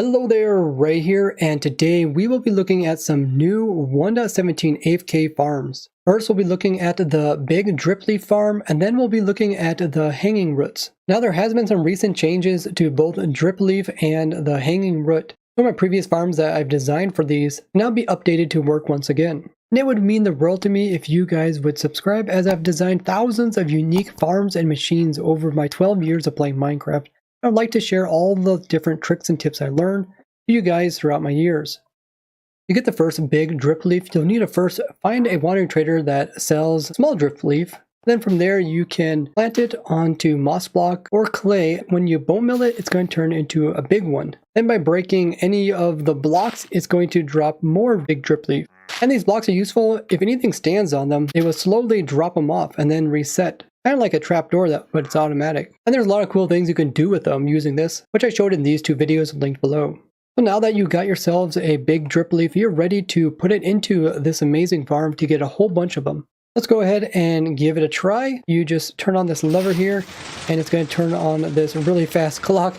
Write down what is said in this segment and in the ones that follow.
Hello there, Ray here, and today we will be looking at some new 1.17 AFK farms. First, we'll be looking at the big drip leaf farm, and then we'll be looking at the hanging roots. Now, there has been some recent changes to both drip leaf and the hanging root. Some of my previous farms that I've designed for these now be updated to work once again. And it would mean the world to me if you guys would subscribe, as I've designed thousands of unique farms and machines over my 12 years of playing Minecraft. I'd like to share all the different tricks and tips I learned to you guys throughout my years. To get the first big drip leaf, you'll need to first find a watering trader that sells small drip leaf. Then from there you can plant it onto moss block or clay. When you bone mill it, it's going to turn into a big one. Then by breaking any of the blocks, it's going to drop more big drip leaf. And these blocks are useful. If anything stands on them, it will slowly drop them off and then reset. Kind of like a trapdoor, but it's automatic. And there's a lot of cool things you can do with them using this, which I showed in these two videos linked below. So now that you got yourselves a big drip leaf, you're ready to put it into this amazing farm to get a whole bunch of them. Let's go ahead and give it a try. You just turn on this lever here, and it's going to turn on this really fast clock.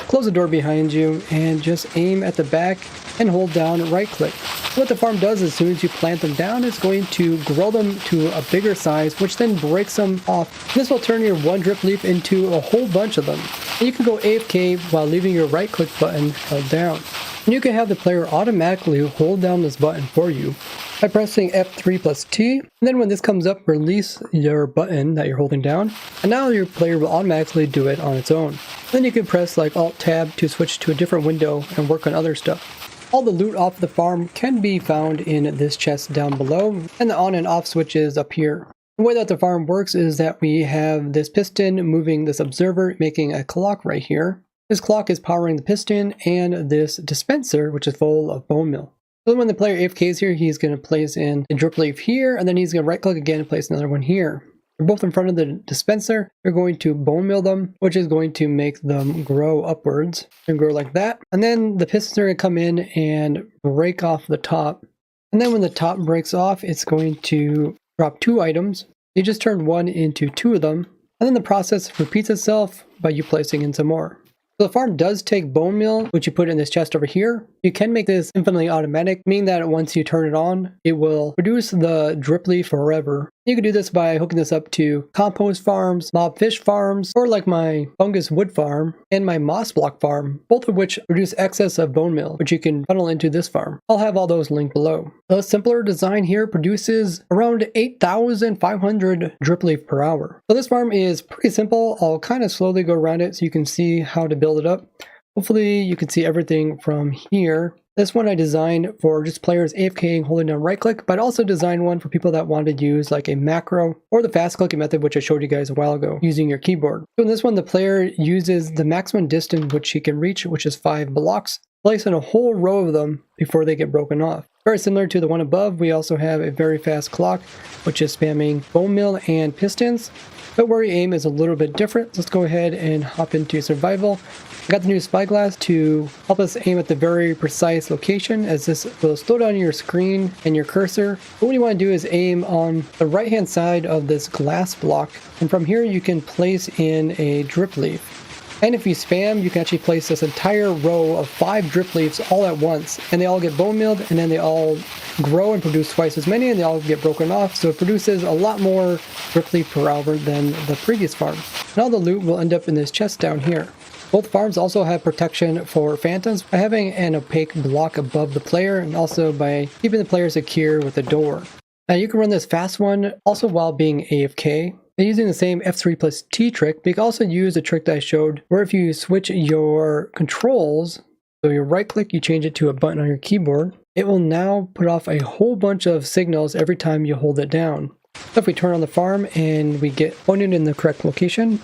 Close the door behind you and just aim at the back and hold down right click. What the farm does, as soon as you plant them down, it's going to grow them to a bigger size, which then breaks them off. This will turn your one drip leaf into a whole bunch of them. And you can go AFK while leaving your right click button held down. And you can have the player automatically hold down this button for you by pressing F3 plus T. And then when this comes up, release your button that you're holding down. And now your player will automatically do it on its own. Then you can press like Alt Tab to switch to a different window and work on other stuff. All the loot off the farm can be found in this chest down below, and the on and off switches up here. The way that the farm works is that we have this piston moving this observer, making a clock right here. This clock is powering the piston and this dispenser, which is full of bone meal. So when the player AFKs here, he's going to place in a drip leaf here, and then he's going to right click again and place another one here. They're both in front of the dispenser. We're going to bone meal them, which is going to make them grow upwards and grow like that. And then the pistons are going to come in and break off the top. And then when the top breaks off, it's going to drop two items. You just turn one into two of them. And then the process repeats itself by you placing in some more. So the farm does take bone meal, which you put in this chest over here. You can make this infinitely automatic, meaning that once you turn it on, it will produce the drip leaf forever. You can do this by hooking this up to compost farms, mob fish farms, or like my fungus wood farm and my moss block farm, both of which produce excess of bone meal, which you can funnel into this farm. I'll have all those linked below. The simpler design here produces around 8,500 drip leaf per hour. So this farm is pretty simple. I'll kind of slowly go around it so you can see how to build it up. Hopefully you can see everything from here. This one I designed for just players AFKing holding down right click, but also designed one for people that want to use like a macro or the fast clicking method, which I showed you guys a while ago, using your keyboard. So in this one, the player uses the maximum distance which he can reach, which is 5 blocks, placing a whole row of them before they get broken off. Very similar to the one above, we also have a very fast clock, which is spamming bone meal and pistons. But where you aim is a little bit different. Let's go ahead and hop into survival. I got the new spyglass to help us aim at the very precise location, as this will slow down your screen and your cursor. But what you want to do is aim on the right hand side of this glass block, and from here you can place in a drip leaf. And if you spam, you can actually place this entire row of 5 drip leaves all at once, and they all get bone mealed, and then they all grow and produce twice as many, and they all get broken off, so it produces a lot more drip leaf per hour than the previous farm. And all the loot will end up in this chest down here. Both farms also have protection for phantoms by having an opaque block above the player, and also by keeping the player secure with a door. Now you can run this fast one also while being AFK. And using the same F3 plus T trick, but you can also use the trick that I showed, where if you switch your controls, so your right click, you change it to a button on your keyboard, it will now put off a whole bunch of signals every time you hold it down. So if we turn on the farm and we get pointed in the correct location,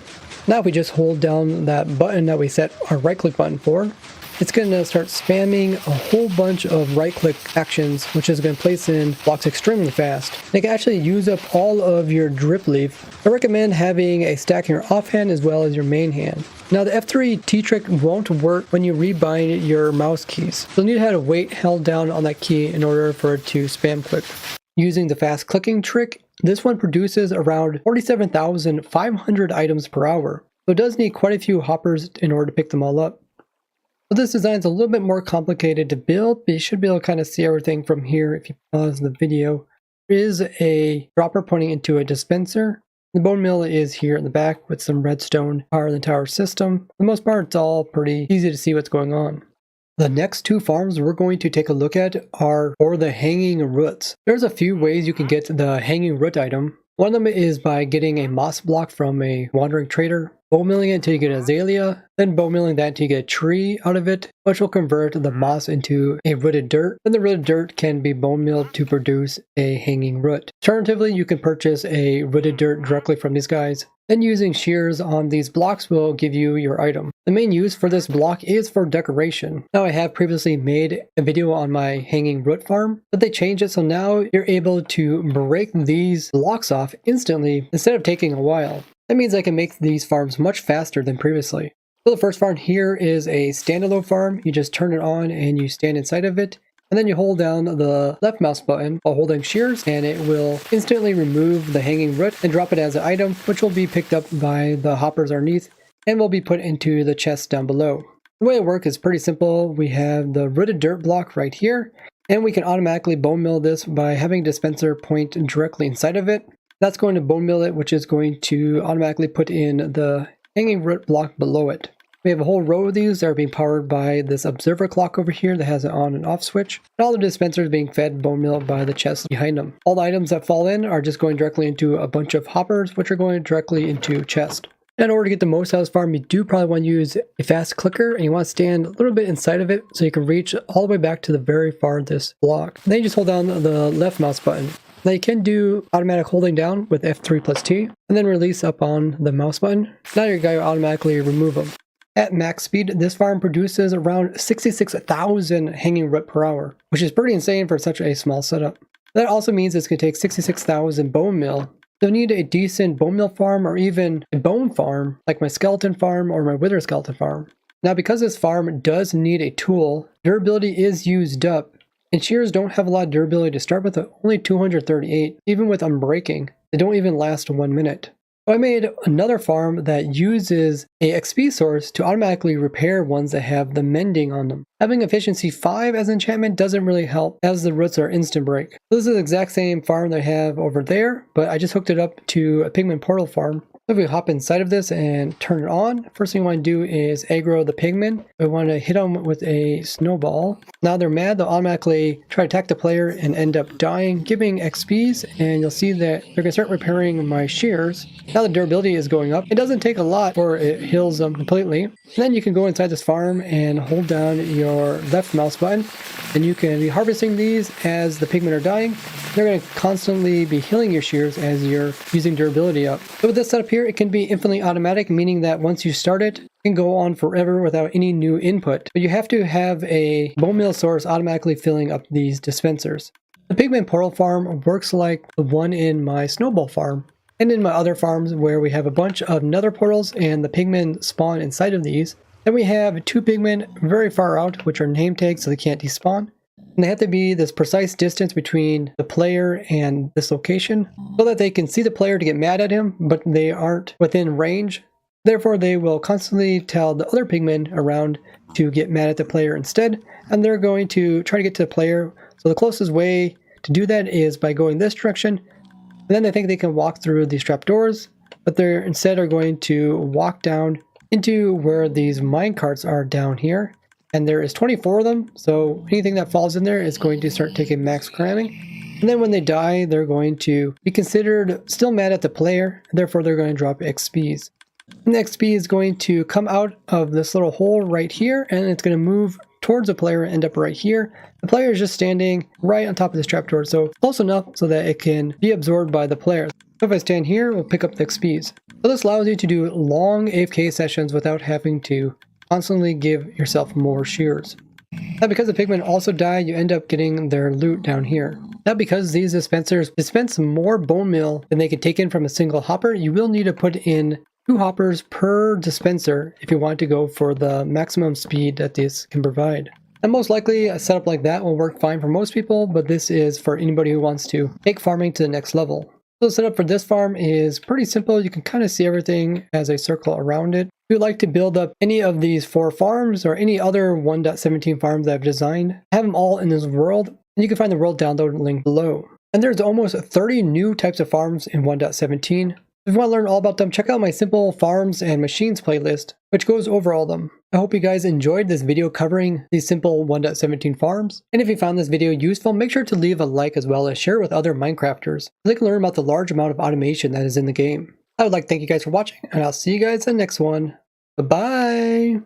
now if we just hold down that button that we set our right click button for, it's going to start spamming a whole bunch of right click actions, which is going to place in blocks extremely fast. They can actually use up all of your drip leaf. I recommend having a stack in your offhand as well as your main hand. Now the F3 T trick won't work when you rebind your mouse keys. You'll need to have a weight held down on that key in order for it to spam click. Using the fast clicking trick, this one produces around 47,500 items per hour. So it does need quite a few hoppers in order to pick them all up. But this design is a little bit more complicated to build, but you should be able to kind of see everything from here if you pause the video. There is a dropper pointing into a dispenser. The bone mill is here in the back with some redstone power the tower system. For the most part, it's all pretty easy to see what's going on. The next two farms we're going to take a look at are for the hanging roots. There's a few ways you can get the hanging root item. One of them is by getting a moss block from a wandering trader, bone milling it until you get an azalea, then bone milling that until you get a tree out of it, which will convert the moss into a rooted dirt. Then the rooted dirt can be bone milled to produce a hanging root. Alternatively, you can purchase a rooted dirt directly from these guys. Then using shears on these blocks will give you your item. The main use for this block is for decoration. Now, I have previously made a video on my hanging root farm, but they changed it so now you're able to break these blocks off instantly instead of taking a while. That means I can make these farms much faster than previously. So the first farm here is a standalone farm. You just turn it on and you stand inside of it. And then you hold down the left mouse button while holding shears, and it will instantly remove the hanging root and drop it as an item, which will be picked up by the hoppers underneath and will be put into the chest down below. The way it works is pretty simple. We have the rooted dirt block right here, and we can automatically bone mill this by having a dispenser point directly inside of it. That's going to bone mill it, which is going to automatically put in the hanging root block below it. We have a whole row of these that are being powered by this observer clock over here that has an on and off switch. And all the dispensers being fed bone mill by the chest behind them. All the items that fall in are just going directly into a bunch of hoppers, which are going directly into chest. In order to get the most out of this farm, you do probably want to use a fast clicker, and you want to stand a little bit inside of it so you can reach all the way back to the very farthest block. And then you just hold down the left mouse button. Now you can do automatic holding down with F3 plus T, and then release up on the mouse button. Now your guy will automatically remove them. At max speed, this farm produces around 66,000 hanging root per hour, which is pretty insane for such a small setup. That also means it's going to take 66,000 bone mill. You'll need a decent bone mill farm or even a bone farm, like my skeleton farm or my wither skeleton farm. Now, because this farm does need a tool, durability is used up, and shears don't have a lot of durability to start with, only 238, even with unbreaking. They don't even last 1 minute. So I made another farm that uses a XP source to automatically repair ones that have the mending on them. Having efficiency 5 as enchantment doesn't really help, as the roots are instant break. So this is the exact same farm that I have over there, but I just hooked it up to a pigment portal farm. So if we hop inside of this and turn it on, first thing we want to do is aggro the pigmen. We want to hit them with a snowball. Now they're mad, they'll automatically try to attack the player and end up dying, giving XPs, and you'll see that they're going to start repairing my shears. Now the durability is going up. It doesn't take a lot before it heals them completely. And then you can go inside this farm and hold down your left mouse button, and you can be harvesting these as the pigmen are dying. They're going to constantly be healing your shears as you're using durability up. So with this setup here, it can be infinitely automatic, meaning that once you start it, it can go on forever without any new input. But you have to have a bone mill source automatically filling up these dispensers. The pigment portal farm works like the one in my snowball farm, and in my other farms where we have a bunch of nether portals and the pigmen spawn inside of these. Then we have 2 pigmen very far out, which are name tags so they can't despawn. And they have to be this precise distance between the player and this location so that they can see the player to get mad at him, but they aren't within range. Therefore, they will constantly tell the other pigmen around to get mad at the player instead, and they're going to try to get to the player. So the closest way to do that is by going this direction, and then they think they can walk through these trapdoors, but they're instead are going to walk down into where these mine carts are down here. And there is 24 of them, so anything that falls in there is going to start taking max cramming. And then when they die, they're going to be considered still mad at the player, therefore they're going to drop XPs. And the XP is going to come out of this little hole right here, and it's going to move towards the player and end up right here. The player is just standing right on top of this trapdoor, so close enough so that it can be absorbed by the player. So if I stand here, we'll pick up the XPs. So this allows you to do long AFK sessions without having to constantly give yourself more shears. Now because the pigmen also die, you end up getting their loot down here. Now because these dispensers dispense more bone meal than they can take in from a single hopper, you will need to put in 2 hoppers per dispenser if you want to go for the maximum speed that this can provide. And most likely a setup like that will work fine for most people, but this is for anybody who wants to take farming to the next level. So the setup for this farm is pretty simple. You can kind of see everything as a circle around it. If you'd like to build up any of these 4 farms or any other 1.17 farms that I've designed, have them all in this world, and you can find the world download link below. And there's almost 30 new types of farms in 1.17. If you want to learn all about them, check out my Simple Farms and Machines playlist, which goes over all of them. I hope you guys enjoyed this video covering these simple 1.17 farms. And if you found this video useful, make sure to leave a like as well as share it with other Minecrafters so they can learn about the large amount of automation that is in the game. I would like to thank you guys for watching, and I'll see you guys in the next one. Bye-bye!